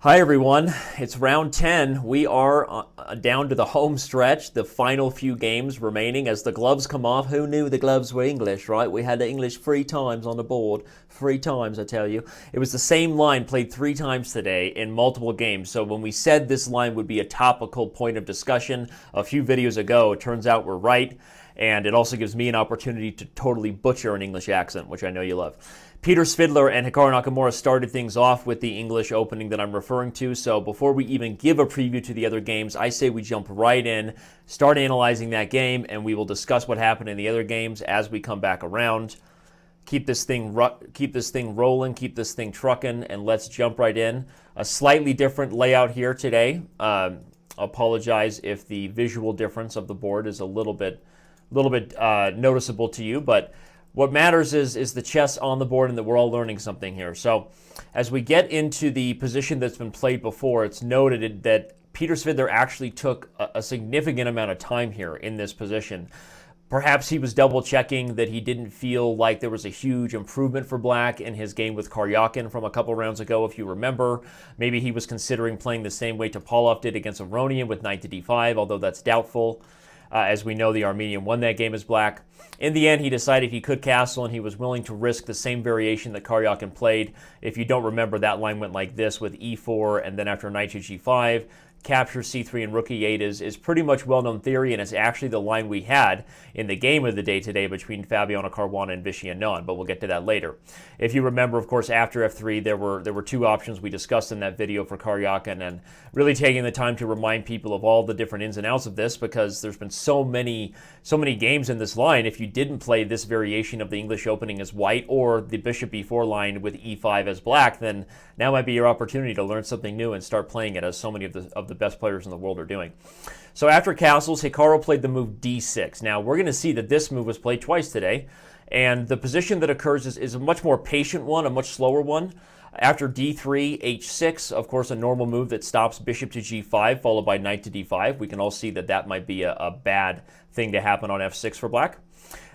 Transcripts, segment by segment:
Hi everyone, it's round 10. We are down to the home stretch, the final few games remaining as the gloves come off. Who knew the gloves were English, right? We had the English 3 times on the board. 3 times, I tell you. It was the same line played 3 times today in multiple games. So when we said this line would be a topical point of discussion a few videos ago, it turns out we're right. And it also gives me an opportunity to totally butcher an English accent, which I know you love. Peter Svidler and Hikaru Nakamura started things off with the English opening that I'm referring to. So before we even give a preview to the other games, I say we jump right in, start analyzing that game, and we will discuss what happened in the other games as we come back around. Keep this thing rolling, keep this thing trucking, and let's jump right in. A slightly different layout here today. Apologize if the visual difference of the board is a little bit noticeable to you, but what matters is the chess on the board and that we're all learning something here. So as we get into the position that's been played before, it's noted that Peter Svidler actually took a significant amount of time here in this position. Perhaps he was double checking that he didn't feel like there was a huge improvement for Black in his game with Karjakin from a couple rounds ago, if you remember. Maybe he was considering playing the same way Topalov did against Aronian with knight to d5, although that's doubtful. As we know, the Armenian won that game as Black. In the end, he decided he could castle, and he was willing to risk the same variation that Karjakin played. If you don't remember, that line went like this with e4, and then after knight to g5, capture c3 and rook e8 is pretty much well-known theory, and it's actually the line we had in the game of the day today between Fabiano Caruana and Vishy Anand, but we'll get to that later. If you remember, of course, after f3, there were 2 options we discussed in that video for Karjakin, and really taking the time to remind people of all the different ins and outs of this, because there's been so many games in this line. If you didn't play this variation of the English opening as white or the bishop b4 line with e5 as Black, then now might be your opportunity to learn something new and start playing it, as so many of the best players in the world are doing. So after castles, Hikaru played the move d6. Now we're going to see that this move was played twice today, and the position that occurs is a much more patient one, a much slower one. After d3, h6, of course, a normal move that stops bishop to g5, followed by knight to d5. We can all see that that might be a bad thing to happen on f6 for Black.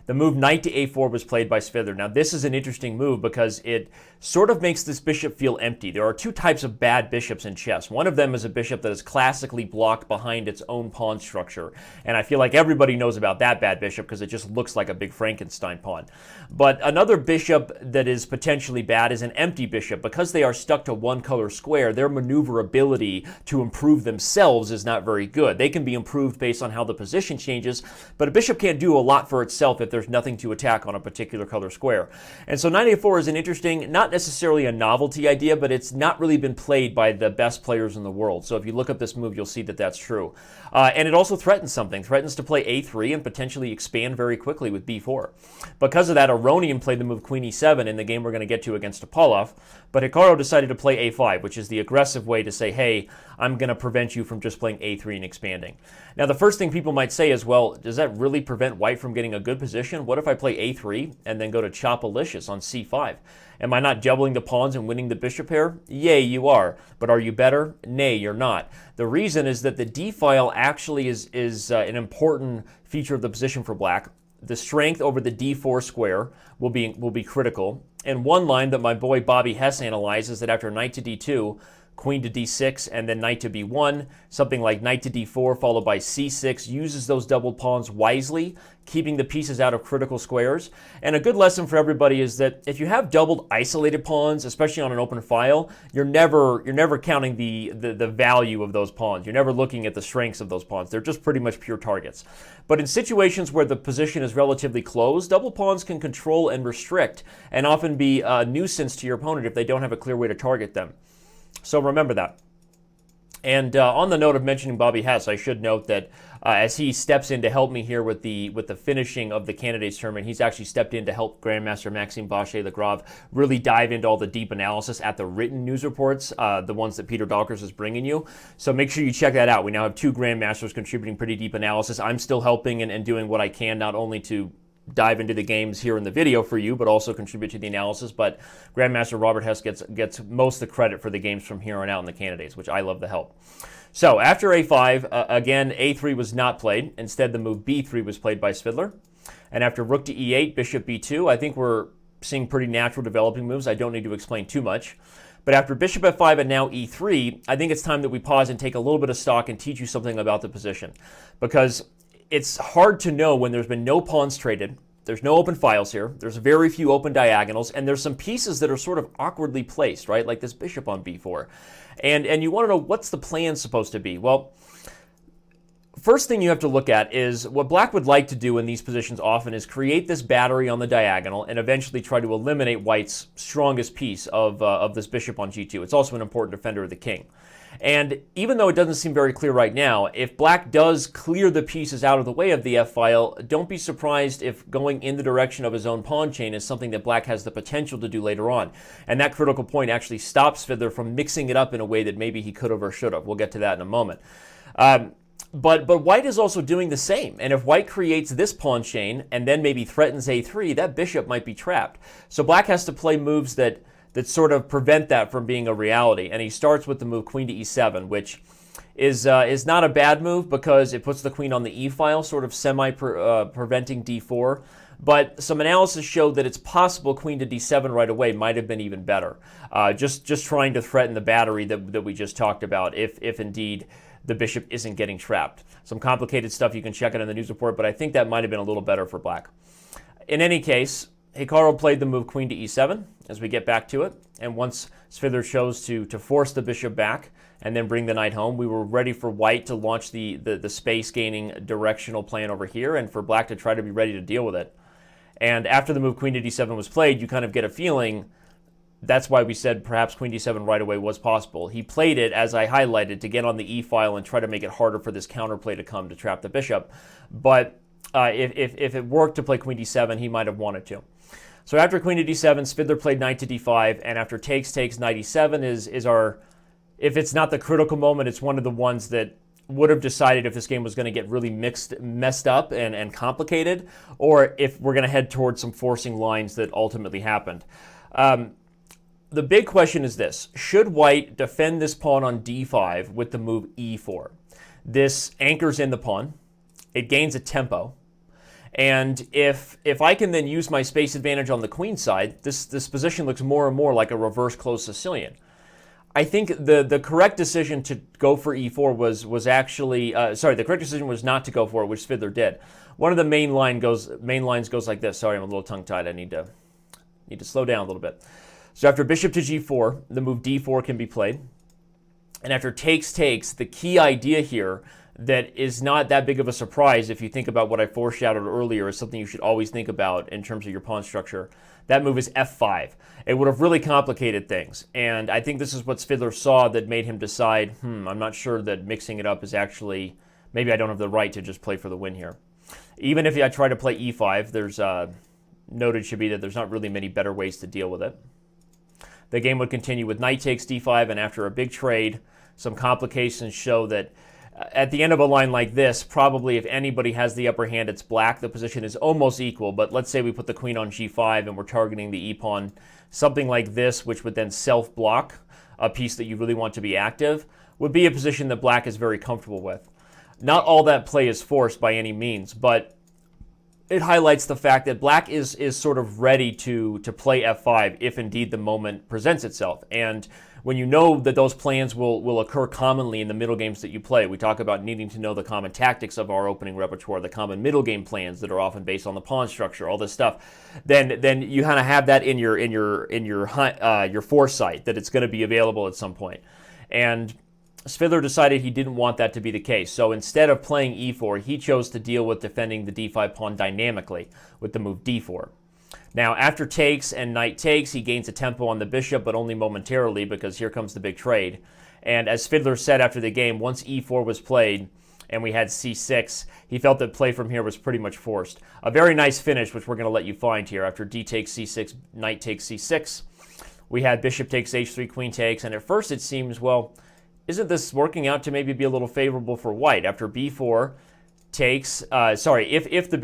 The move knight to a4 was played by Fiddler. Now this is an interesting move because it sort of makes this bishop feel empty. There are 2 types of bad bishops in chess. One of them is a bishop that is classically blocked behind its own pawn structure. And I feel like everybody knows about that bad bishop because it just looks like a big Frankenstein pawn. But another bishop that is potentially bad is an empty bishop. Because they are stuck to one color square, their maneuverability to improve themselves is not very good. They can be improved based on how the position changes, but a bishop can't do a lot for itself if there's nothing to attack on a particular color square. And so knight a4 is an interesting, not necessarily a novelty idea, but it's not really been played by the best players in the world. So if you look up this move, you'll see that that's true. And it also threatens something. Threatens to play a3 and potentially expand very quickly with b4. Because of that, Aronian played the move queen e7 in the game we're going to get to against Topalov, but Hikaru decided to play a5, which is the aggressive way to say, hey, I'm going to prevent you from just playing a3 and expanding. Now, the first thing people might say is, well, does that really prevent white from getting a good position? What if I play a3 and then go to Chopalicious on c5? Am I not doubling the pawns and winning the bishop pair? Yay, you are. But are you better? Nay, you're not. The reason is that the d-file actually is an important feature of the position for Black. The strength over the d4 square will be critical. And one line that my boy Bobby Hess analyzes that after knight to d2, queen to d6, and then knight to b1, something like knight to d4 followed by c6 uses those doubled pawns wisely, keeping the pieces out of critical squares. And a good lesson for everybody is that if you have doubled isolated pawns, especially on an open file, you're never counting the value of those pawns. You're never looking at the strengths of those pawns. They're just pretty much pure targets. But in situations where the position is relatively closed, double pawns can control and restrict and often be a nuisance to your opponent if they don't have a clear way to target them. So remember that. And on the note of mentioning Bobby Hess, I should note that as he steps in to help me here with the finishing of the candidates tournament, he's actually stepped in to help Grandmaster Maxime Vachier-Lagrave really dive into all the deep analysis at the written news reports, the ones that Peter Dawkers is bringing you. So make sure you check that out. We now have 2 Grandmasters contributing pretty deep analysis. I'm still helping and doing what I can, not only to dive into the games here in the video for you, but also contribute to the analysis. But Grandmaster Robert Hess gets most of the credit for the games from here on out in the candidates, which I love the help. So after a5, again, a3 was not played. Instead, the move b3 was played by Fiddler. And after rook to e8, bishop b2, I think we're seeing pretty natural developing moves. I don't need to explain too much. But after bishop f5 and now e3, I think it's time that we pause and take a little bit of stock and teach you something about the position. Because it's hard to know when there's been no pawns traded, there's no open files here, there's very few open diagonals, and there's some pieces that are sort of awkwardly placed, right? Like this bishop on b4. And you want to know, what's the plan supposed to be? Well, first thing you have to look at is what black would like to do in these positions often is create this battery on the diagonal and eventually try to eliminate white's strongest piece of this bishop on g2. It's also an important defender of the king. And even though it doesn't seem very clear right now, if black does clear the pieces out of the way of the f-file, don't be surprised if going in the direction of his own pawn chain is something that black has the potential to do later on. And that critical point actually stops Fiddler from mixing it up in a way that maybe he could have or should have. We'll get to that in a moment. But white is also doing the same. And if white creates this pawn chain and then maybe threatens a3, that bishop might be trapped. So black has to play moves that sort of prevent that from being a reality. And he starts with the move queen to e7, which is not a bad move because it puts the queen on the e-file, sort of preventing d4. But some analysis showed that it's possible queen to d7 right away might have been even better. Just trying to threaten the battery that we just talked about if indeed the bishop isn't getting trapped. Some complicated stuff, you can check it in the news report, but I think that might have been a little better for black. In any case, Hikaru played the move queen to e7 as we get back to it, and once Svidler chose to force the bishop back and then bring the knight home, we were ready for white to launch the space-gaining directional plan over here and for black to try to be ready to deal with it. And after the move queen to d7 was played, you kind of get a feeling that's why we said perhaps queen d7 right away was possible. He played it, as I highlighted, to get on the e-file and try to make it harder for this counterplay to come to trap the bishop. But if it worked to play queen d7, he might have wanted to. So after queen to d7, Svidler played knight to d5, and after takes, knight e7 is our, if it's not the critical moment, it's one of the ones that would have decided if this game was going to get really messed up and complicated, or if we're going to head towards some forcing lines that ultimately happened. The big question is this: should white defend this pawn on d5 with the move e4? This anchors in the pawn, it gains a tempo, and if I can then use my space advantage on the queen side, this position looks more and more like a reverse closed Sicilian. I think the correct decision to go for e4 was actually the correct decision was not to go for it, which Fiddler did. One of the main lines goes like this. Sorry, I'm a little tongue-tied. I need to slow down a little bit. So after bishop to g4, the move d4 can be played. And after takes, the key idea here that is not that big of a surprise if you think about what I foreshadowed earlier is something you should always think about in terms of your pawn structure. That move is f5. It would have really complicated things. And I think this is what Svidler saw that made him decide, I'm not sure that mixing it up is actually, maybe I don't have the right to just play for the win here. Even if I try to play e5, there's noted should be that there's not really many better ways to deal with it. The game would continue with knight takes d5, and after a big trade, some complications show that at the end of a line like this, probably if anybody has the upper hand, it's black. The position is almost equal, but let's say we put the queen on g5 and we're targeting the e-pawn. Something like this, which would then self-block a piece that you really want to be active, would be a position that black is very comfortable with. Not all that play is forced by any means, but it highlights the fact that black is sort of ready to play f5 if indeed the moment presents itself. And when you know that those plans will occur commonly in the middle games that you play, we talk about needing to know the common tactics of our opening repertoire, the common middle game plans that are often based on the pawn structure, all this stuff. Then you kind of have that in your foresight that it's going to be available at some point. And Svidler decided he didn't want that to be the case. So instead of playing e4, he chose to deal with defending the d5 pawn dynamically with the move d4. Now, after takes and knight takes, he gains a tempo on the bishop, but only momentarily because here comes the big trade. And as Fiddler said after the game, once e4 was played and we had c6, he felt that play from here was pretty much forced. A very nice finish, which we're going to let you find here. After d takes c6, knight takes c6, we had bishop takes h3, queen takes, and at first it seems, well, isn't this working out to maybe be a little favorable for white? After b4 takes, if the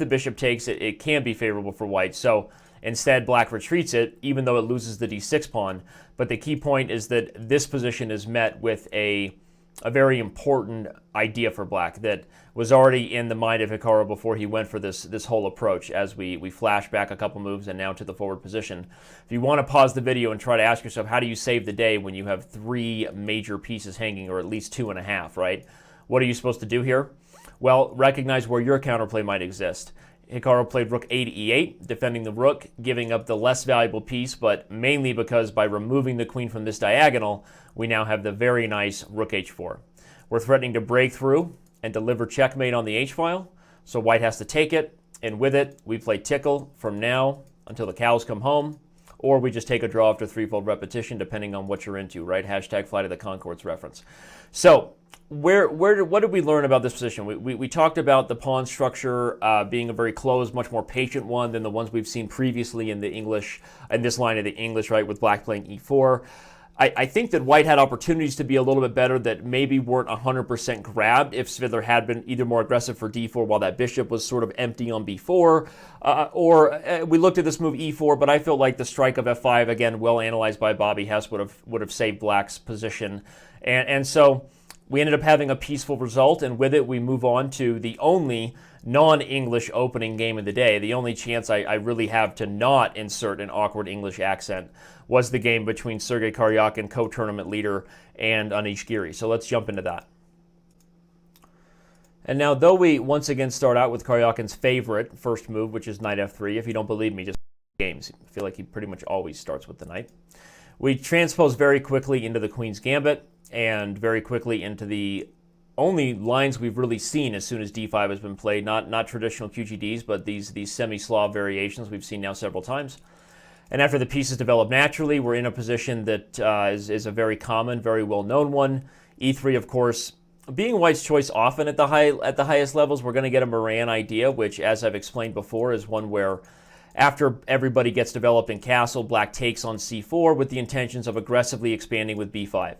bishop takes, it can be favorable for white. So instead, black retreats it, even though it loses the d6 pawn. But the key point is that this position is met with a a very important idea for black that was already in the mind of Hikaru before he went for this whole approach as we flash back a couple moves and now to the forward position. If you want to pause the video and try to ask yourself, how do you save the day when you have 3 major pieces hanging, or at least 2.5, right? What are you supposed to do here? Well, recognize where your counterplay might exist. Hikaru played rook a to e8, defending the rook, giving up the less valuable piece, but mainly because by removing the queen from this diagonal, we now have the very nice rook h4. We're threatening to break through and deliver checkmate on the h-file, so white has to take it, and with it, we play tickle from now until the cows come home, or we just take a draw after threefold repetition, depending on what you're into, right? Hashtag Flight of the Conchords reference. So, what did we learn about this position? We talked about the pawn structure being a very closed, much more patient one than the ones we've seen previously in the English, in this line of the English, right, with black playing e4. I think that white had opportunities to be a little bit better that maybe weren't 100% grabbed if Svidler had been either more aggressive for d4 while that bishop was sort of empty on b4, or we looked at this move e4, but I felt like the strike of f5, again, well analyzed by Bobby Hess, would have saved black's position. And so we ended up having a peaceful result, and with it we move on to the only non-English opening game of the day. The only chance I really have to not insert an awkward English accent was the game between Sergey Karjakin, co-tournament leader, and Anish Giri. So let's jump into that. And now, though we once again start out with Karjakin's favorite first move, which is knight f3, if you don't believe me, just games. I feel like he pretty much always starts with the knight. We transpose very quickly into the queen's gambit, and very quickly into the only lines we've really seen as soon as d5 has been played, not traditional QGDs, but these semi-Slav variations we've seen now several times. And after the pieces develop naturally, we're in a position that is a very common, very well-known one. e3, of course, being white's choice often at the highest levels. We're going to get a Moran idea, which, as I've explained before, is one where after everybody gets developed in castle, black takes on c4 with the intentions of aggressively expanding with b5.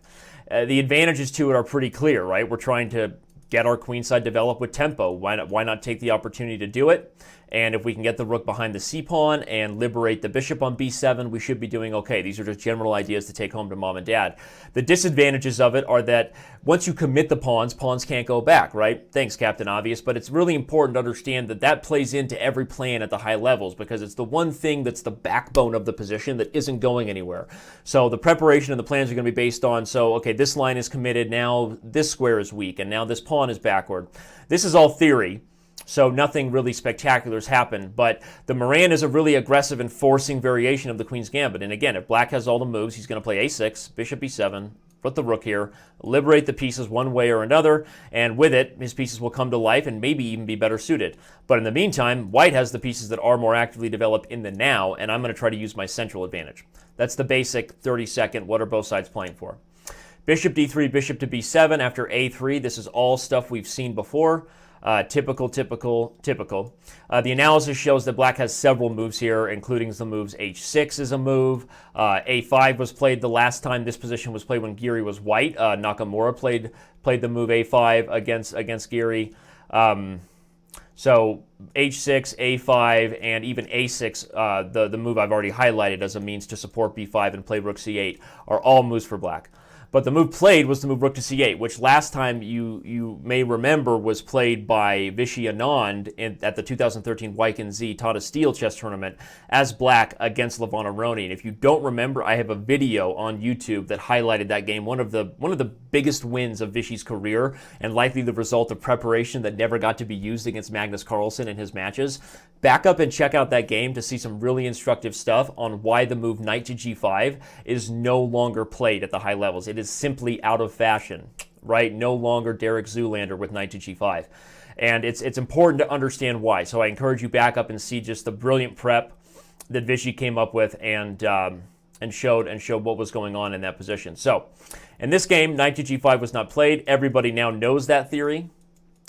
The advantages to it are pretty clear, right? We're trying to get our queenside developed with tempo. Why not take the opportunity to do it? And if we can get the rook behind the c-pawn and liberate the bishop on b7, we should be doing okay. These are just general ideas to take home to mom and dad. The disadvantages of it are that once you commit the pawns, pawns can't go back, right? Thanks, Captain Obvious. But it's really important to understand that that plays into every plan at the high levels, because it's the one thing that's the backbone of the position that isn't going anywhere. So the preparation and the plans are going to be based on, so, okay, this line is committed, now this square is weak, and now this pawn is backward. This is all theory. So nothing really spectacular has happened, but the Moran is a really aggressive and forcing variation of the Queen's Gambit. And again, if black has all the moves, he's going to play a6, bishop e7, put the rook here, liberate the pieces one way or another, and with it, his pieces will come to life and maybe even be better suited. But in the meantime, white has the pieces that are more actively developed in the now, and I'm going to try to use my central advantage. That's the basic 30-second, what are both sides playing for? Bishop d3, bishop to b7 after a3. This is all stuff we've seen before. Typical. The analysis shows that black has several moves here, including the moves h6 is a move. a5 was played the last time this position was played when Giri was white. Nakamura played the move a5 against Giri. So h6, a5, and even a6, the move I've already highlighted as a means to support b5 and play rook c8, are all moves for black. But the move played was the move rook to c8, which last time you may remember was played by Vishy Anand at the 2013 Wyken Z Tata Steel chess tournament as black against Levon Aronian. If you don't remember, I have a video on YouTube that highlighted that game, one of the biggest wins of Vishy's career, and likely the result of preparation that never got to be used against Magnus Carlsen in his matches. Back up and check out that game to see some really instructive stuff on why the move knight to g5 is no longer played at the high levels. It is simply out of fashion, right? No longer Derek Zoolander with knight to g5. And it's important to understand why. So I encourage you back up and see just the brilliant prep that Vishy came up with and showed what was going on in that position. So in this game, knight to g5 was not played. Everybody now knows that theory,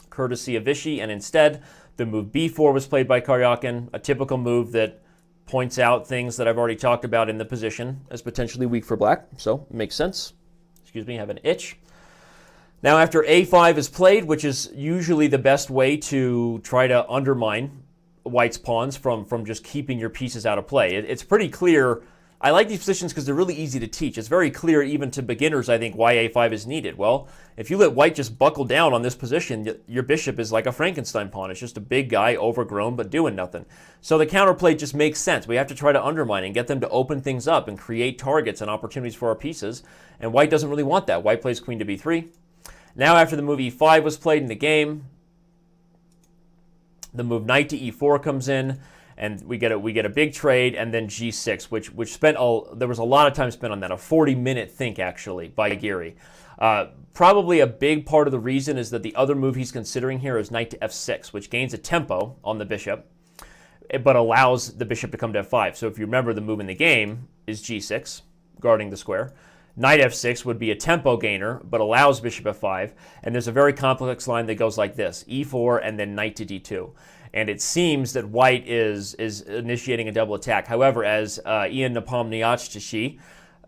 courtesy of Vishy, and instead the move b4 was played by Karjakin, a typical move that points out things that I've already talked about in the position as potentially weak for black. So it makes sense. Excuse me, I have an itch. Now after a5 is played, which is usually the best way to try to undermine white's pawns from just keeping your pieces out of play. It's pretty clear. I like these positions because they're really easy to teach. It's very clear even to beginners, I think, why a5 is needed. Well, if you let white just buckle down on this position, your bishop is like a Frankenstein pawn. It's just a big guy, overgrown, but doing nothing. So the counterplay just makes sense. We have to try to undermine and get them to open things up and create targets and opportunities for our pieces. And white doesn't really want that. White plays queen to b3. Now after the move e5 was played in the game, the move knight to e4 comes in. And we get a big trade, and then g6, which there was a lot of time spent on that, a 40-minute think actually by Giri. Probably a big part of the reason is that the other move he's considering here is knight to f6, which gains a tempo on the bishop, but allows the bishop to come to f5. So if you remember, the move in the game is g6, guarding the square. Knight f6 would be a tempo gainer, but allows bishop f5. And there's a very complex line that goes like this: e4 and then knight to d2. And it seems that white is initiating a double attack. However, as Ian Nepomniachtchi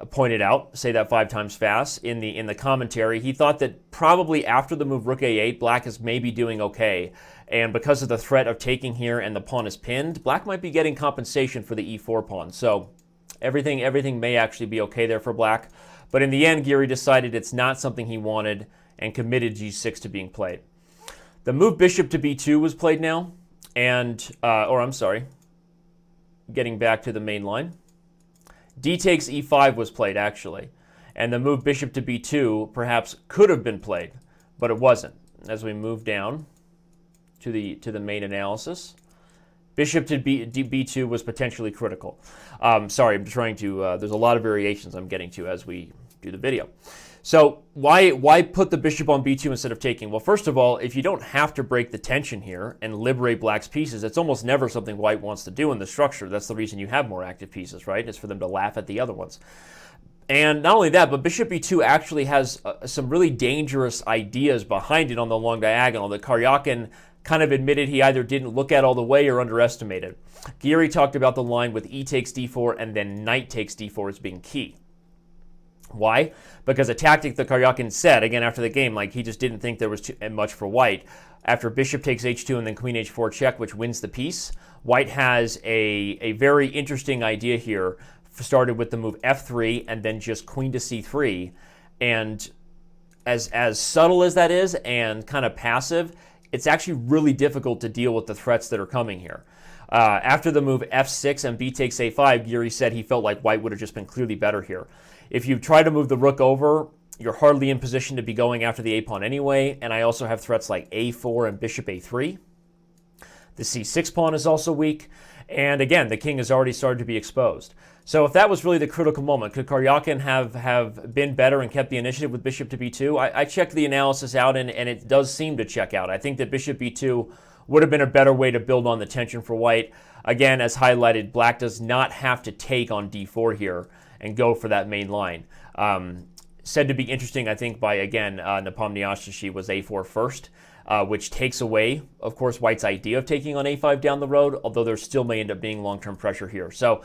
pointed out, say that 5 times fast, in the commentary, he thought that probably after the move rook a8, black is maybe doing okay. And because of the threat of taking here and the pawn is pinned, black might be getting compensation for the e4 pawn. So everything may actually be okay there for black. But in the end, Giri decided it's not something he wanted and committed g6 to being played. The move bishop to b2 was played now. And, getting back to the main line. D takes e5 was played, actually. And the move bishop to b2 perhaps could have been played, but it wasn't. As we move down to the main analysis, bishop to b2 was potentially critical. Sorry, I'm trying to, there's a lot of variations I'm getting to as we do the video. So why put the bishop on b2 instead of taking? Well, first of all, if you don't have to break the tension here and liberate black's pieces, it's almost never something white wants to do in the structure. That's the reason you have more active pieces, right? It's for them to laugh at the other ones. And not only that, but bishop b2 actually has some really dangerous ideas behind it on the long diagonal that Karjakin kind of admitted he either didn't look at all the way or underestimated. Giri talked about the line with e takes d4 and then knight takes d4 as being key. Why? Because a tactic that Karjakin said, again after the game, like he just didn't think there was too much for white. After bishop takes h2 and then queen h4 check, which wins the piece, white has a very interesting idea here, started with the move f3 and then just queen to c3. And as subtle as that is and kind of passive, it's actually really difficult to deal with the threats that are coming here. After the move f6 and b takes a5, Giri said he felt like white would have just been clearly better here. If you try to move the rook over, you're hardly in position to be going after the a-pawn anyway, and I also have threats like a4 and bishop a3. The c6 pawn is also weak, and again, the king has already started to be exposed. So if that was really the critical moment, could Karjakin have been better and kept the initiative with bishop to b2? I checked the analysis out, and it does seem to check out. I think that bishop b2 would have been a better way to build on the tension for white. Again, as highlighted, black does not have to take on d4 here and go for that main line. Said to be interesting, I think, by, again, Nepomniachtchi was a4 first, which takes away, of course, white's idea of taking on a5 down the road, although there still may end up being long-term pressure here. So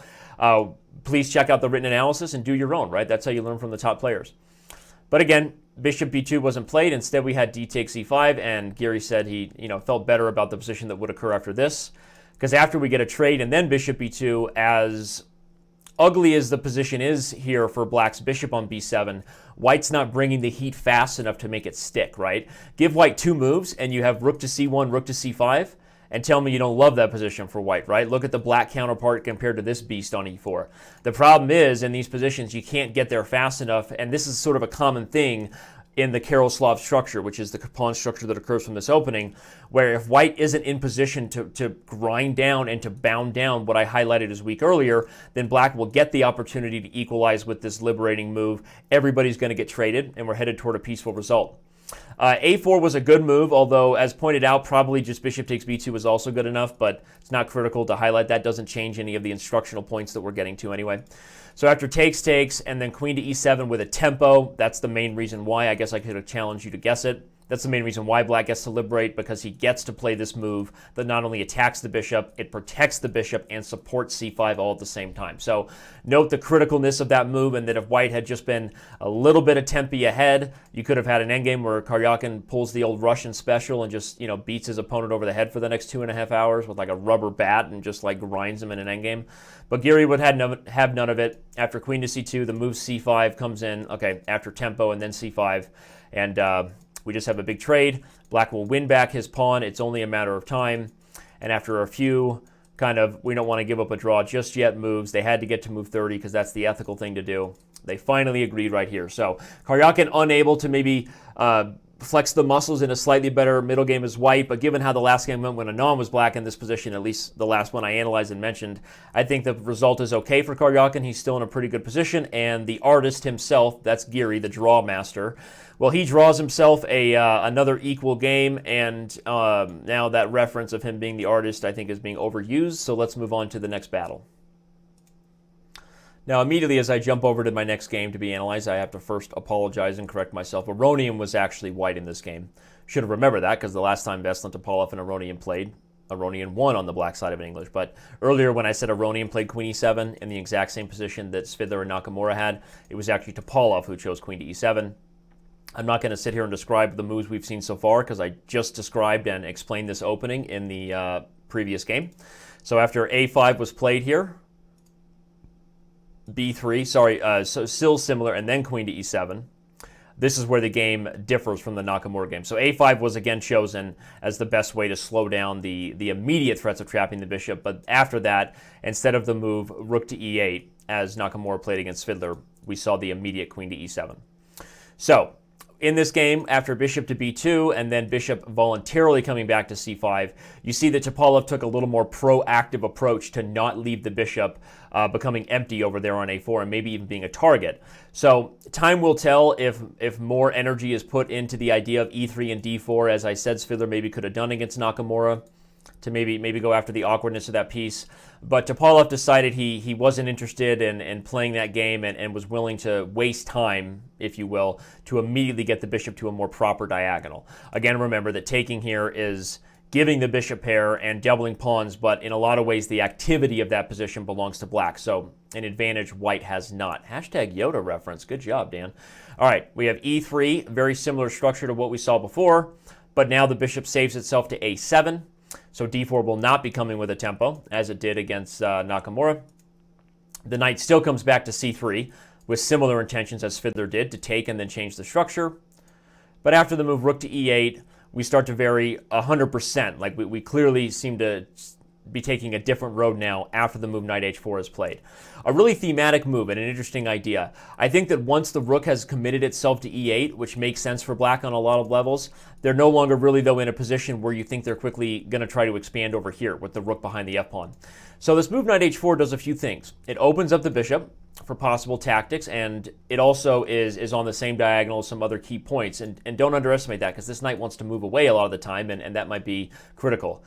please check out the written analysis and do your own, right? That's how you learn from the top players. But again, bishop b2 wasn't played. Instead, we had d takes e5, and Giri said he felt better about the position that would occur after this, because after we get a trade and then bishop b2, as ugly as the position is here for black's bishop on b7, white's not bringing the heat fast enough to make it stick, right? Give white 2 moves, and you have rook to c1, rook to c5, and tell me you don't love that position for white, right? Look at the black counterpart compared to this beast on e4. The problem is, in these positions, you can't get there fast enough, and this is sort of a common thing in the Yaroslav structure, which is the pawn structure that occurs from this opening, where if white isn't in position to grind down and to bound down what I highlighted as weak earlier, then black will get the opportunity to equalize with this liberating move. Everybody's going to get traded, and we're headed toward a peaceful result. A4 was a good move, although, as pointed out, probably just bishop takes b2 was also good enough, but it's not critical to highlight. That doesn't change any of the instructional points that we're getting to anyway. So after takes, and then queen to e7 with a tempo, that's the main reason why. I guess I could have challenged you to guess it. That's the main reason why black gets to liberate, because he gets to play this move that not only attacks the bishop, it protects the bishop and supports c5 all at the same time. So note the criticalness of that move, and that if white had just been a little bit of tempi ahead, you could have had an endgame where Karjakin pulls the old Russian special and just, beats his opponent over the head for the next 2.5 hours with like a rubber bat and just like grinds him in an endgame. But Giri would have none of it. After queen to c2, the move c5 comes in, after tempo, and then c5, and we just have a big trade. Black will win back his pawn. It's only a matter of time. And after a few we don't want to give up a draw just yet moves, they had to get to move 30 because that's the ethical thing to do. They finally agreed right here. So Karjakin unable to maybe flex the muscles in a slightly better middle game as white, but given how the last game went when Anand was black in this position, at least the last one I analyzed and mentioned, I think the result is okay for Karjakin. He's still in a pretty good position, and the artist himself, that's Giri, the draw master, well, he draws himself another equal game, and now that reference of him being the artist, I think, is being overused, so let's move on to the next battle. Now, immediately as I jump over to my next game to be analyzed, I have to first apologize and correct myself. Aronian was actually white in this game. Should have remembered that, because the last time Veselin Topalov and Aronian played, Aronian won on the black side of an English. But earlier when I said Aronian played queen e7 in the exact same position that Svidler and Nakamura had, it was actually Topalov who chose queen to e7. I'm not going to sit here and describe the moves we've seen so far, because I just described and explained this opening in the previous game. So after a5 was played here, b3, so still similar, and then queen to e7. This is where the game differs from the Nakamura game. So a5 was again chosen as the best way to slow down the immediate threats of trapping the bishop, but after that, instead of the move rook to e8, as Nakamura played against Fiddler, we saw the immediate queen to e7. So in this game, after bishop to b2 and then bishop voluntarily coming back to c5, you see that Topalov took a little more proactive approach to not leave the bishop becoming empty over there on a4 and maybe even being a target. So time will tell if more energy is put into the idea of e3 and d4, as I said Svidler maybe could have done against Nakamura, to maybe go after the awkwardness of that piece. But Topalov decided he wasn't interested in playing that game and was willing to waste time, if you will, to immediately get the bishop to a more proper diagonal. Again, remember that taking here is giving the bishop pair and doubling pawns, but in a lot of ways the activity of that position belongs to black. So an advantage white has not. Hashtag Yoda reference. Good job, Dan. All right, we have e3, very similar structure to what we saw before, but now the bishop saves itself to a7. So d4 will not be coming with a tempo, as it did against Nakamura. The knight still comes back to c3 with similar intentions as Fiddler did, to take and then change the structure. But after the move rook to e8, we start to vary 100%. Like we clearly seem to be taking a different road now after the move knight h4 is played. A really thematic move and an interesting idea. I think that once the rook has committed itself to e8, which makes sense for black on a lot of levels, they're no longer really, though, in a position where you think they're quickly going to try to expand over here with the rook behind the f-pawn. So this move knight h4 does a few things. It opens up the bishop for possible tactics, and it also is on the same diagonal as some other key points. And don't underestimate that, because this knight wants to move away a lot of the time, and that might be critical.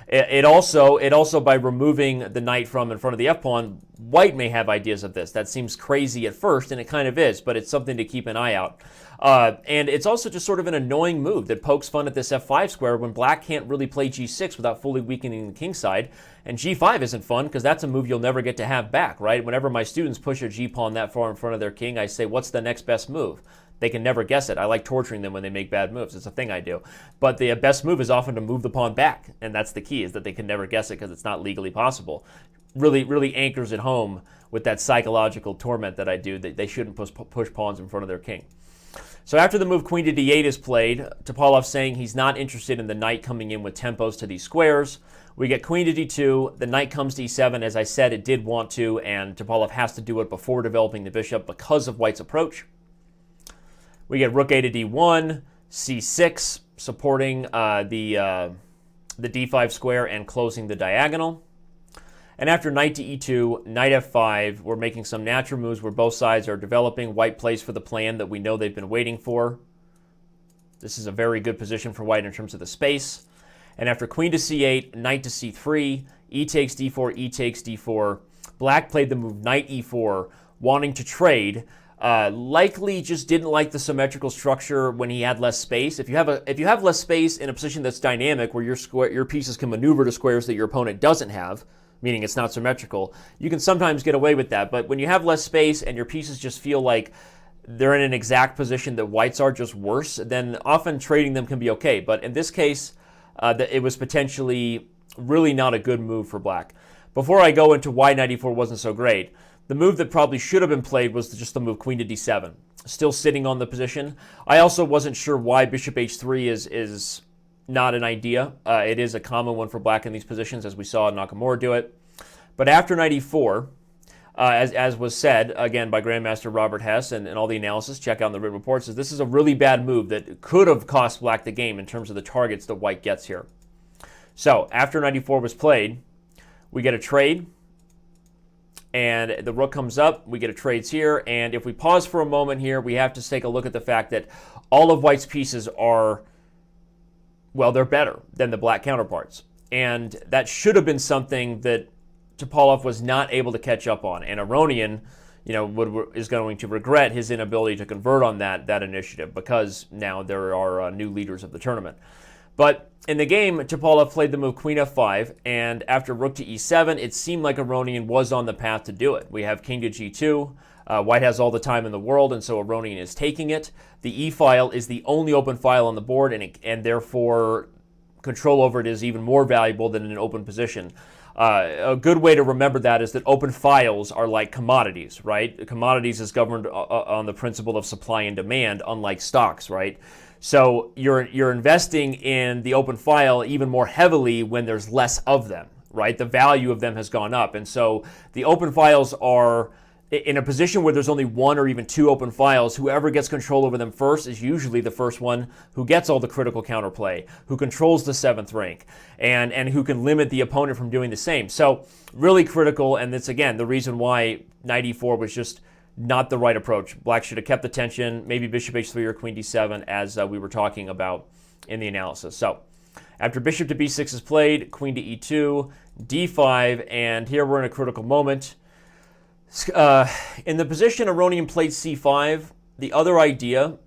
It also, by removing the knight from in front of the f-pawn, white may have ideas of this. That seems crazy at first, and it kind of is, but it's something to keep an eye out. And it's also just sort of an annoying move that pokes fun at this f5 square when black can't really play g6 without fully weakening the king side. And g5 isn't fun, because that's a move you'll never get to have back, right? Whenever my students push a g-pawn that far in front of their king, I say, what's the next best move? They can never guess it. I like torturing them when they make bad moves. It's a thing I do. But the best move is often to move the pawn back, and that's the key, is that they can never guess it because it's not legally possible. Really anchors it home with that psychological torment that I do, that they shouldn't push pawns in front of their king. So after the move queen to d8 is played, Topalov saying he's not interested in the knight coming in with tempos to these squares. We get queen to d2, the knight comes to e7. As I said, it did want to, and Topalov has to do it before developing the bishop because of white's approach. We get rook a to d1, c6, supporting the d5 square and closing the diagonal. And after knight to e2, knight f5, we're making some natural moves where both sides are developing. White plays for the plan that we know they've been waiting for. This is a very good position for white in terms of the space. And after queen to c8, knight to c3, e takes d4, e takes d4, black played the move knight e4, wanting to trade, Likely just didn't like the symmetrical structure when he had less space. If you have less space in a position that's dynamic, where your pieces can maneuver to squares that your opponent doesn't have, meaning it's not symmetrical, you can sometimes get away with that. But when you have less space and your pieces just feel like they're in an exact position that whites are, just worse, then often trading them can be okay. But in this case, it was potentially really not a good move for black. Before I go into why knight e4 wasn't so great, the move that probably should have been played was just the move queen to d7, still sitting on the position. I also wasn't sure why bishop h3 is not an idea. It is a common one for black in these positions, as we saw Nakamura do it. But after knight e4, as was said, again, by Grandmaster Robert Hess and all the analysis, check out in the written reports, is this is a really bad move that could have cost black the game in terms of the targets that white gets here. So, after knight e4 was played, we get a trade, and the rook comes up, we get a trades here, and if we pause for a moment here, we have to take a look at the fact that all of white's pieces are, well, they're better than the black counterparts. And that should have been something that Topalov was not able to catch up on, and Aronian, is going to regret his inability to convert on that initiative, because now there are new leaders of the tournament. But in the game, Topalov played the move queen f5, and after rook to e7, it seemed like Aronian was on the path to do it. We have king to g2. White has all the time in the world, and so Aronian is taking it. The e-file is the only open file on the board, and therefore control over it is even more valuable than in an open position. A good way to remember that is that open files are like commodities, right? Commodities is governed on the principle of supply and demand, unlike stocks, right? So you're investing in the open file even more heavily when there's less of them, right? The value of them has gone up. And so the open files are in a position where there's only one or even two open files. Whoever gets control over them first is usually the first one who gets all the critical counterplay, who controls the 7th rank, and who can limit the opponent from doing the same. So really critical, and that's, again, the reason why knight e4 was just not the right approach. Black should have kept the tension, maybe bishop h3 or queen d7, as we were talking about in the analysis. So after bishop to b6 is played, queen to e2, d5, and here we're in a critical moment. In the position Aronian played c5, the other idea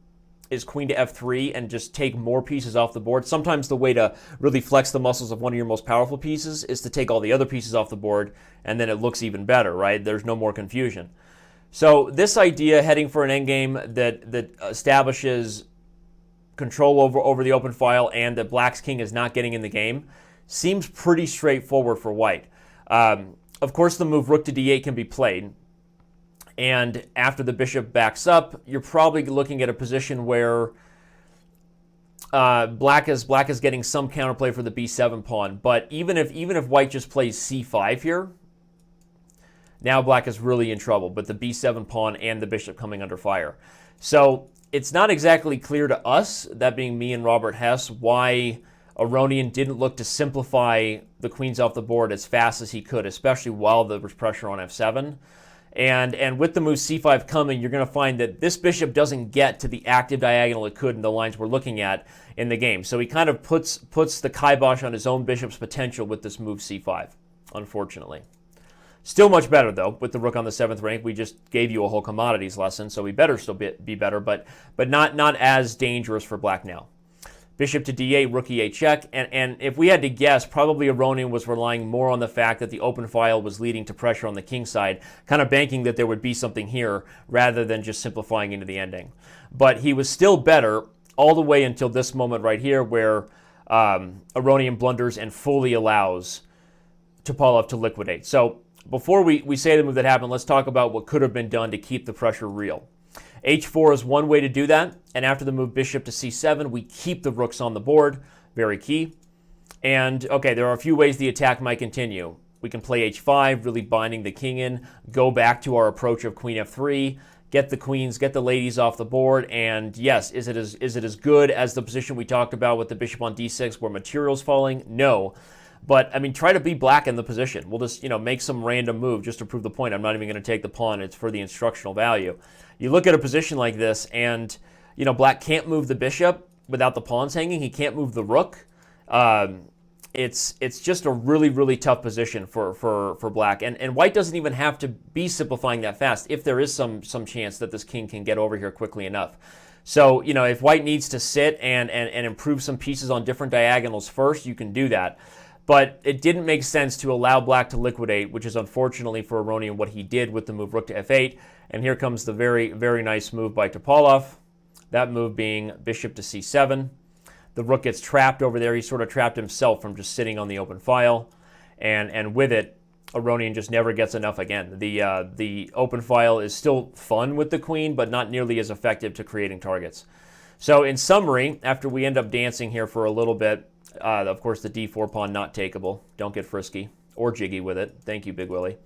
is queen to f3 and just take more pieces off the board. Sometimes the way to really flex the muscles of one of your most powerful pieces is to take all the other pieces off the board, and then it looks even better, right? There's no more confusion. So this idea, heading for an endgame that establishes control over the open file and that black's king is not getting in the game, seems pretty straightforward for white. Of course, the move rook to d8 can be played, and after the bishop backs up, you're probably looking at a position where black is getting some counterplay for the b7 pawn. But even if white just plays c5 here, now black is really in trouble, but the b7 pawn and the bishop coming under fire. So it's not exactly clear to us, that being me and Robert Hess, why Aronian didn't look to simplify the queens off the board as fast as he could, especially while there was pressure on f7. And with the move c5 coming, you're going to find that this bishop doesn't get to the active diagonal it could in the lines we're looking at in the game. So he kind of puts the kibosh on his own bishop's potential with this move c5, unfortunately. Still much better, though, with the rook on the 7th rank. We just gave you a whole commodities lesson, so we better still be better, but not as dangerous for black now. Bishop to d8, rook e8 check, and if we had to guess, probably Aronian was relying more on the fact that the open file was leading to pressure on the king side, kind of banking that there would be something here, rather than just simplifying into the ending. But he was still better all the way until this moment right here, where Aronian blunders and fully allows Topalov to liquidate. So before we say the move that happened, let's talk about what could have been done to keep the pressure real. h4 is one way to do that, and after the move bishop to c7, we keep the rooks on the board, very key. And, okay, there are a few ways the attack might continue. We can play h5, really binding the king in, go back to our approach of queen f3, get the queens, get the ladies off the board, and yes, is it as good as the position we talked about with the bishop on d6 where material's falling? No. But, I mean, try to be black in the position. We'll just, make some random move just to prove the point. I'm not even going to take the pawn. It's for the instructional value. You look at a position like this, and, black can't move the bishop without the pawns hanging. He can't move the rook. it's just a really, really tough position for black. And white doesn't even have to be simplifying that fast if there is some chance that this king can get over here quickly enough. So, if white needs to sit and improve some pieces on different diagonals first, you can do that. But it didn't make sense to allow black to liquidate, which is unfortunately for Aronian what he did with the move rook to f8. And here comes the very, very nice move by Topalov. That move being bishop to c7. The rook gets trapped over there. He sort of trapped himself from just sitting on the open file. And with it, Aronian just never gets enough again. The open file is still fun with the queen, but not nearly as effective to creating targets. So in summary, after we end up dancing here for a little bit, of course the d4 pawn not takeable. Don't get frisky or jiggy with it. Thank you, Big Willie.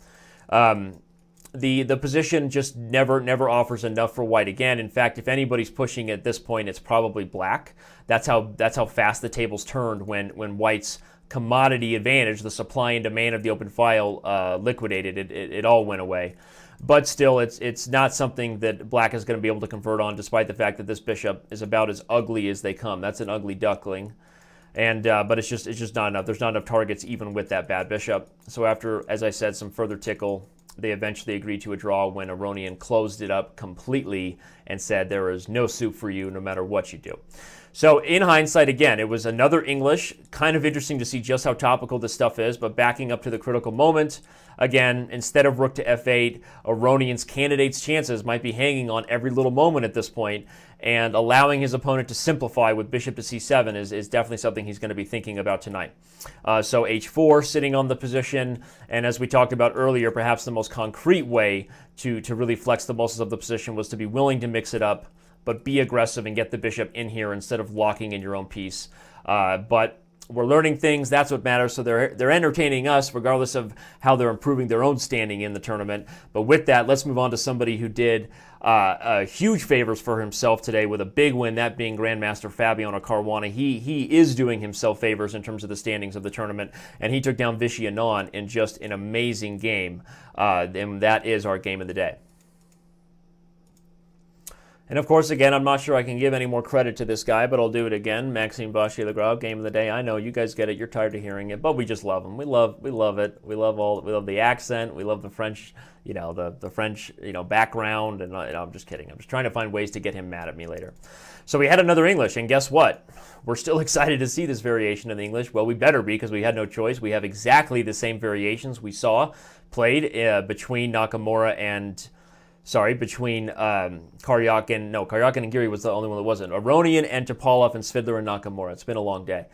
The position just never offers enough for white again. In fact, if anybody's pushing at this point, it's probably black. That's how fast the tables turned when white's commodity advantage, the supply and demand of the open file, liquidated. It all went away. But still, it's not something that black is going to be able to convert on, despite the fact that this bishop is about as ugly as they come. That's an ugly duckling. But it's just not enough. There's not enough targets even with that bad bishop. So after, as I said, some further tickle, they eventually agreed to a draw when Aronian closed it up completely and said there is no soup for you no matter what you do. So in hindsight, again, it was another English. Kind of interesting to see just how topical this stuff is, but backing up to the critical moment, again, instead of rook to f8, Aronian's candidate's chances might be hanging on every little moment at this point, and allowing his opponent to simplify with bishop to c7 is definitely something he's going to be thinking about tonight. So h4 sitting on the position, and as we talked about earlier, perhaps the most concrete way to really flex the muscles of the position was to be willing to mix it up, but be aggressive and get the bishop in here instead of locking in your own piece. But we're learning things. That's what matters. So they're entertaining us regardless of how they're improving their own standing in the tournament. But with that, let's move on to somebody who did huge favors for himself today with a big win, that being Grandmaster Fabiano Caruana. He is doing himself favors in terms of the standings of the tournament, and he took down Vishy Anand in just an amazing game. And that is our game of the day. And of course, again, I'm not sure I can give any more credit to this guy, but I'll do it again. Maxime Vachier-Lagrave, game of the day. I know you guys get it. You're tired of hearing it, but we just love him. We love it. We love the accent. We love the French, the French, background. And I'm just kidding. I'm just trying to find ways to get him mad at me later. So we had another English, and guess what? We're still excited to see this variation in the English. Well, we better be, because we had no choice. We have exactly the same variations we saw played between Nakamura and. Between Karjakin. No, Karjakin and Giri was the only one that wasn't. Aronian and Topalov and Svidler and Nakamura. It's been a long day.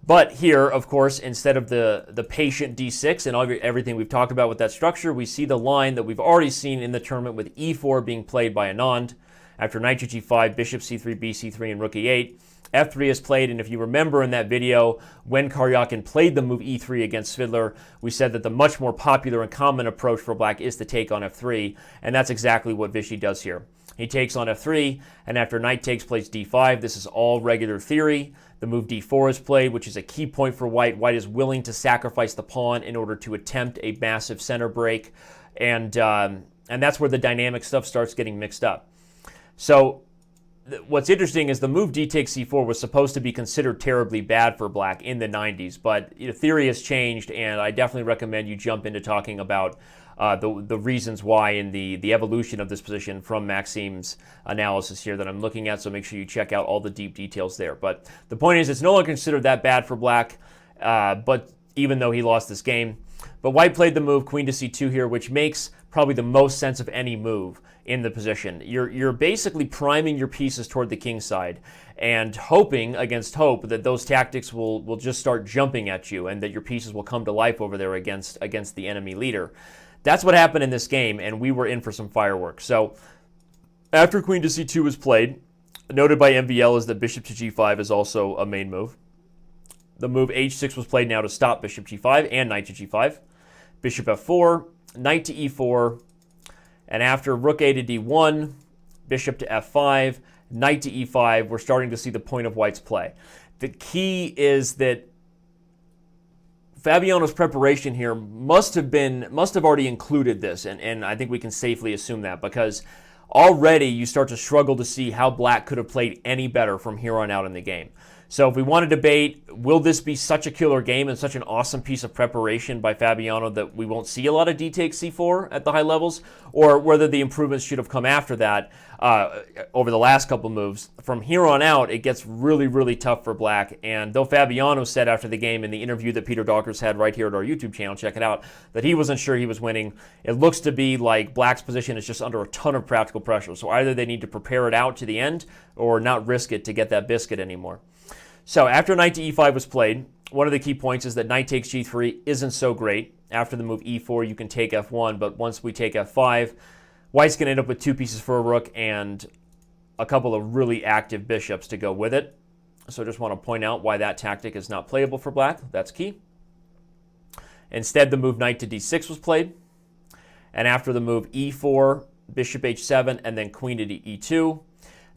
But here, of course, instead of the patient d6 and everything we've talked about with that structure, we see the line that we've already seen in the tournament with e4 being played by Anand. After knight to g5, bishop c3, b3, and rook e8. f3 is played, and if you remember in that video, when Karjakin played the move e3 against Fiddler, we said that the much more popular and common approach for black is to take on f3, and that's exactly what Vishy does here. He takes on f3, and after knight takes plays d5. This is all regular theory. The move d4 is played, which is a key point for white. White is willing to sacrifice the pawn in order to attempt a massive center break, and that's where the dynamic stuff starts getting mixed up. So what's interesting is the move d takes c4 was supposed to be considered terribly bad for black in the 90s, but theory has changed, and I definitely recommend you jump into talking about the reasons why in the evolution of this position from Maxime's analysis here that I'm looking at, so make sure you check out all the deep details there. But the point is, it's no longer considered that bad for black, but even though he lost this game. But white played the move queen to c2 here, which makes probably the most sense of any move in the position. You're basically priming your pieces toward the king side and hoping against hope that those tactics will just start jumping at you and that your pieces will come to life over there against the enemy leader. That's what happened in this game, and we were in for some fireworks. So after queen to c2 was played, noted by MVL is that bishop to g5 is also a main move. The move h6 was played now to stop bishop g5 and knight to g5. Bishop f4, knight to e4, and after rook a to d1, bishop to f5, knight to e5, we're starting to see the point of white's play. The key is that Fabiano's preparation here must have already included this, and I think we can safely assume that, because already you start to struggle to see how black could have played any better from here on out in the game. So if we want to debate, will this be such a killer game and such an awesome piece of preparation by Fabiano that we won't see a lot of D takes C4 at the high levels, or whether the improvements should have come after that over the last couple moves, from here on out, it gets really, really tough for Black. And though Fabiano said after the game in the interview that Peter Dawkers had right here at our YouTube channel, check it out, that he wasn't sure he was winning, it looks to be like Black's position is just under a ton of practical pressure. So either they need to prepare it out to the end or not risk it to get that biscuit anymore. So after knight to e5 was played, one of the key points is that knight takes g3 isn't so great. After the move e4, you can take f1, but once we take f5, White's going to end up with 2 pieces for a rook and a couple of really active bishops to go with it. So I just want to point out why that tactic is not playable for Black. That's key. Instead, the move knight to d6 was played. And after the move e4, bishop h7, and then queen to e2,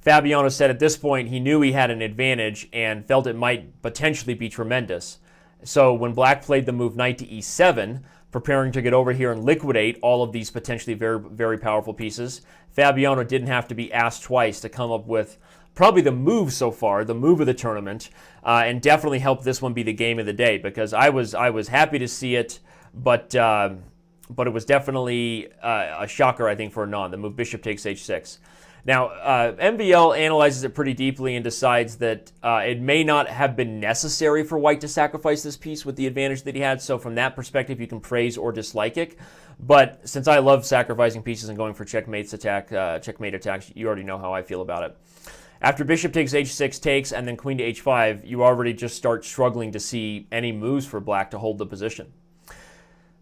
Fabiano said at this point he knew he had an advantage and felt it might potentially be tremendous. So when Black played the move knight to e7, preparing to get over here and liquidate all of these potentially very, very powerful pieces, Fabiano didn't have to be asked twice to come up with probably the move so far, the move of the tournament, and definitely helped this one be the game of the day, because I was happy to see it, but it was definitely a shocker, I think, for Anand, the move bishop takes h6. Now, MVL analyzes it pretty deeply and decides that it may not have been necessary for White to sacrifice this piece with the advantage that he had, so from that perspective, you can praise or dislike it. But since I love sacrificing pieces and going for checkmate attacks, you already know how I feel about it. After bishop takes h6 takes and then queen to h5, you already just start struggling to see any moves for Black to hold the position.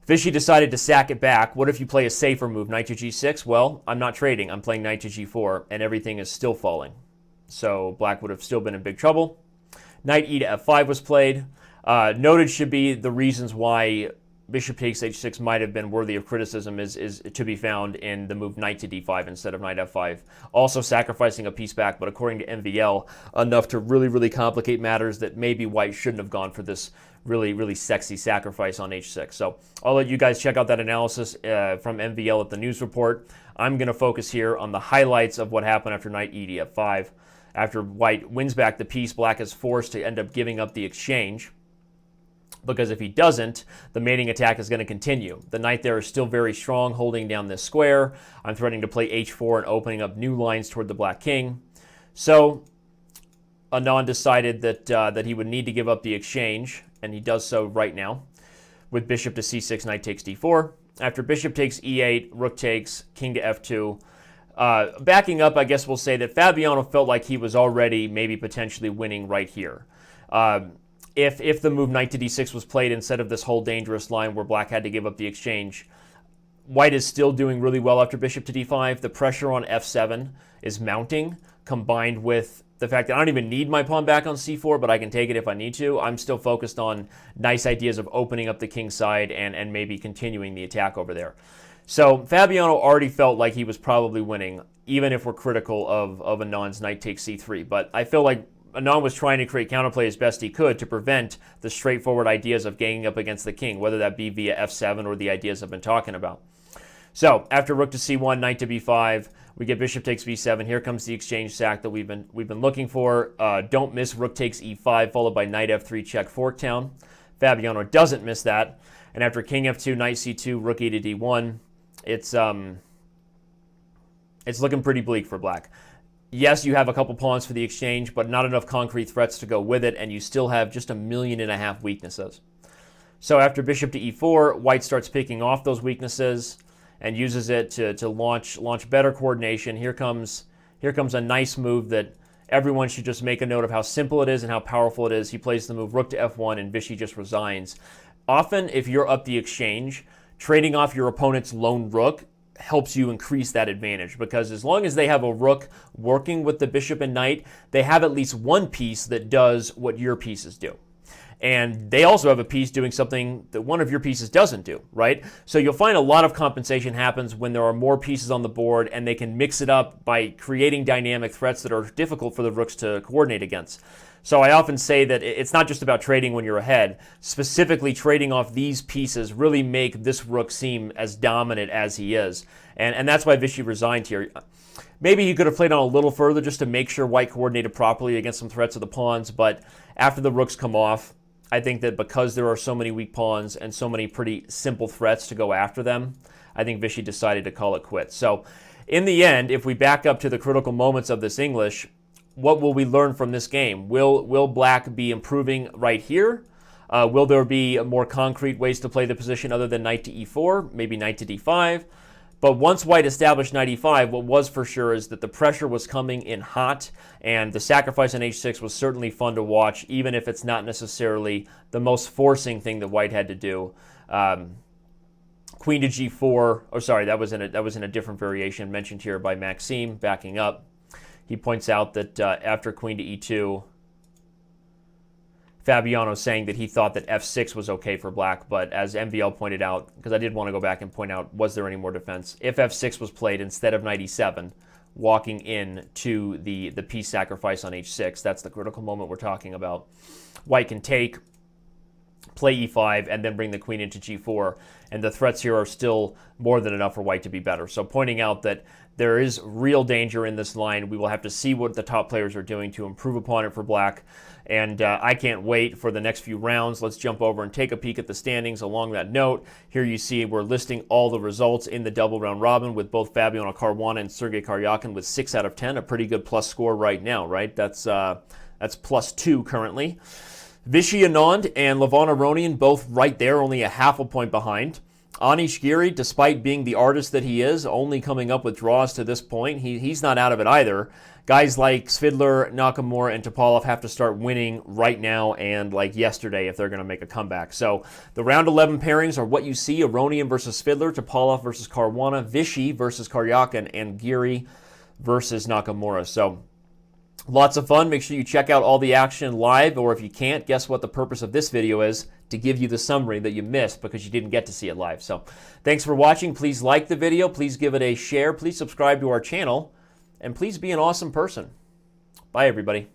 Vishy decided to sack it back. What if you play a safer move, knight to g6? Well, I'm not trading. I'm playing knight to g4, and everything is still falling. So Black would have still been in big trouble. Knight e to f5 was played. Noted should be the reasons why bishop takes h6 might have been worthy of criticism is to be found in the move knight to d5 instead of knight f5. Also sacrificing a piece back, but according to MVL, enough to really, really complicate matters that maybe White shouldn't have gone for this really, really sexy sacrifice on h6. So I'll let you guys check out that analysis from MVL at the news report. I'm going to focus here on the highlights of what happened after knight e to f5. After White wins back the piece, Black is forced to end up giving up the exchange, because if he doesn't, the mating attack is going to continue. The knight there is still very strong, holding down this square. I'm threatening to play h4 and opening up new lines toward the Black king. So Anand decided that he would need to give up the exchange, and he does so right now with bishop to c6, knight takes d4. After bishop takes e8, rook takes, king to f2. Backing up, I guess we'll say that Fabiano felt like he was already maybe potentially winning right here. If the move knight to d6 was played instead of this whole dangerous line where Black had to give up the exchange, White is still doing really well after bishop to d5. The pressure on f7 is mounting, combined with the fact that I don't even need my pawn back on c4, but I can take it if I need to. I'm still focused on nice ideas of opening up the king side and maybe continuing the attack over there. So Fabiano already felt like he was probably winning, even if we're critical of Anand's knight takes c3. But I feel like Anand was trying to create counterplay as best he could to prevent the straightforward ideas of ganging up against the king, whether that be via f7 or the ideas I've been talking about. So after rook to c1, knight to b5, we get bishop takes b7. Here comes the exchange sack that we've been looking for. Don't miss rook takes e5, followed by knight f3 check Forktown. Fabiano doesn't miss that. And after king f2, knight c2, rook e to d1, it's looking pretty bleak for Black. Yes, you have a couple pawns for the exchange, but not enough concrete threats to go with it, and you still have just 1.5 million weaknesses. So after bishop to e4, White starts picking off those weaknesses and uses it to launch better coordination. Here comes a nice move that everyone should just make a note of how simple it is and how powerful it is. He plays the move rook to f1, and Vishy just resigns. Often, if you're up the exchange, trading off your opponent's lone rook helps you increase that advantage, because as long as they have a rook working with the bishop and knight, they have at least one piece that does what your pieces do. And they also have a piece doing something that one of your pieces doesn't do, right? So you'll find a lot of compensation happens when there are more pieces on the board, and they can mix it up by creating dynamic threats that are difficult for the rooks to coordinate against. So I often say that it's not just about trading when you're ahead. Specifically, trading off these pieces really make this rook seem as dominant as he is. And that's why Vishy resigned here. Maybe he could have played on a little further just to make sure white coordinated properly against some threats of the pawns, but after the rooks come off, I think that because there are so many weak pawns and so many pretty simple threats to go after them, I think Vishy decided to call it quits. So in the end, if we back up to the critical moments of this English, what will we learn from this game? Will black be improving right here? Will there be more concrete ways to play the position other than knight to e4, maybe knight to d5? But once white established knight e5, what was for sure is that the pressure was coming in hot, and the sacrifice on h6 was certainly fun to watch, even if it's not necessarily the most forcing thing that white had to do. Queen to g4, oh sorry, that was in a different variation mentioned here by Maxime, backing up. He points out that after queen to e2, Fabiano saying that he thought that f6 was okay for black, but as MVL pointed out, because I did want to go back and point out, was there any more defense? If f6 was played instead of knight e7, walking in to the piece sacrifice on h6, that's the critical moment we're talking about. White can take, play e5, and then bring the queen into g4, and the threats here are still more than enough for white to be better. So pointing out that there is real danger in this line. We will have to see what the top players are doing to improve upon it for black. And I can't wait for the next few rounds. Let's jump over and take a peek at the standings along that note. Here you see we're listing all the results in the double round robin with both Fabiano Caruana and Sergey Karjakin with 6 out of 10, a pretty good plus score right now, right? That's +2 currently. Vishy Anand and Levon Aronian both right there, only a half a point behind. Anish Giri, despite being the artist that he is, only coming up with draws to this point. He's not out of it either. Guys like Svidler, Nakamura, and Topalov have to start winning right now and like yesterday if they're going to make a comeback. So the round 11 pairings are what you see: Aronian versus Fiddler, Topalov versus Caruana, Vishy versus Karjakin, and Giri versus Nakamura. So lots of fun. Make sure you check out all the action live, or if you can't, guess what the purpose of this video is? To give you the summary that you missed because you didn't get to see it live. So thanks for watching. Please like the video. Please give it a share. Please subscribe to our channel. And please be an awesome person. Bye, everybody.